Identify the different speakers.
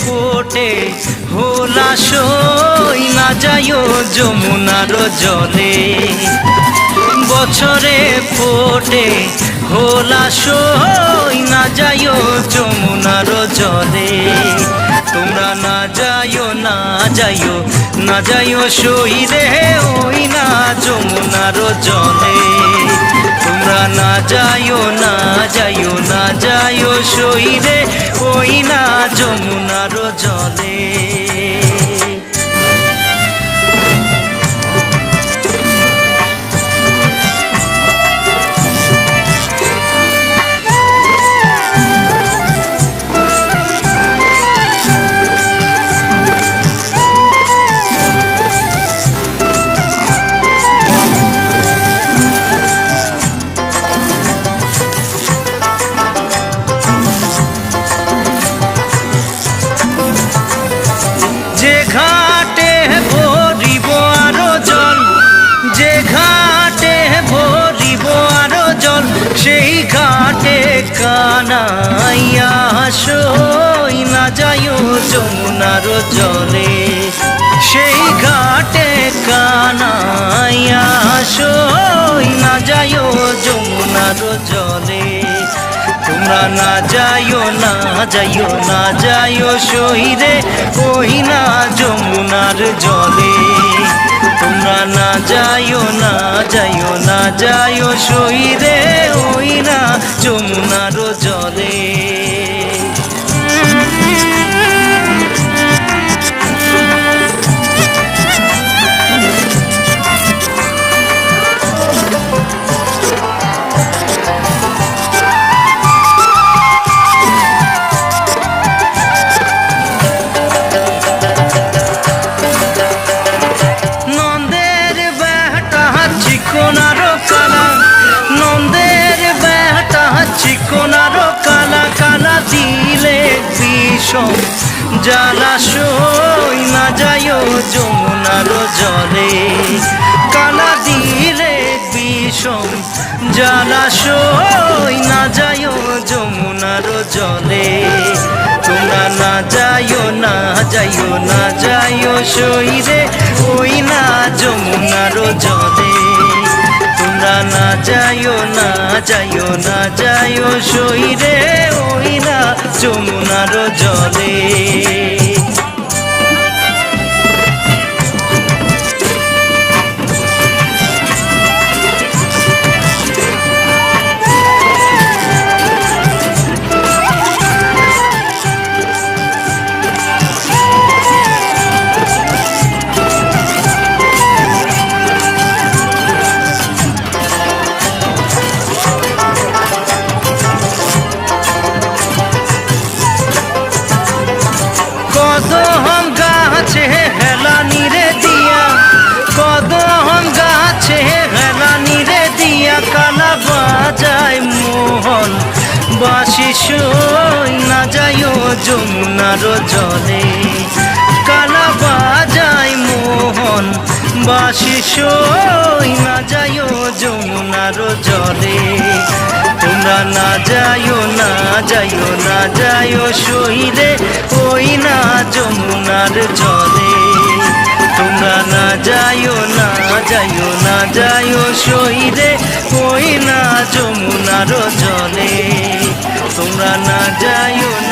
Speaker 1: ফোটে হোলাসই না যাইও যমুনার জলে বছরে ফোটে হোলাসই না যাইও যমুনার জলে তোমরা না যাইও না যাইও না যাইও সই রে ওই না যমুনার জলে তোমরা না যাইও না যাইও না যাইও সই রে ওই না যমুনার জলে যে ঘাটে ভরিব আরো জল যে ঘাটে ভরিব আরো জল সেই ঘাটে কানাইয়া সই না যাইও যমুনার জলে সেই ঘাটে কানাইয়া সই না যাইও যমুনার জলে তোমরা না যাইও না যাইও না যাইও সই রে ওই না যমুনার জলে তোমরা না যাইও না যাইও না যাইও সই রে ওই না যমুনার জলে চিকনারো কালা কালা দিলে বিষম জলাশয় না যাইও যমুনার জলে কালা দিলে বিষম জলাশয় না যাইও যমুনার জলে তোমরা না যাইও না যাইও না যাইও সই রে ওই না যমুনার জলে তোমরা না যাইও না যাইও না যাইও সই রে ওই না যমুনার জলে কদম গাছে হেলানি রে দিয়া কদম গাছে হেলানি রে দিয়া কালা বাজায় মোহন বাঁশি সই না যাইও যমুনার জলে কালা বাজায় মোহন বাঁশি সই না যাইও যমুনার জলে তোমরা না যাইও না যাইও না যাইও সই রে ওই না যমুনার জলে তোমরা না যাইও না যাইও না যাইও সই রে ওই না যমুনার জলে তোমরা না যাইও না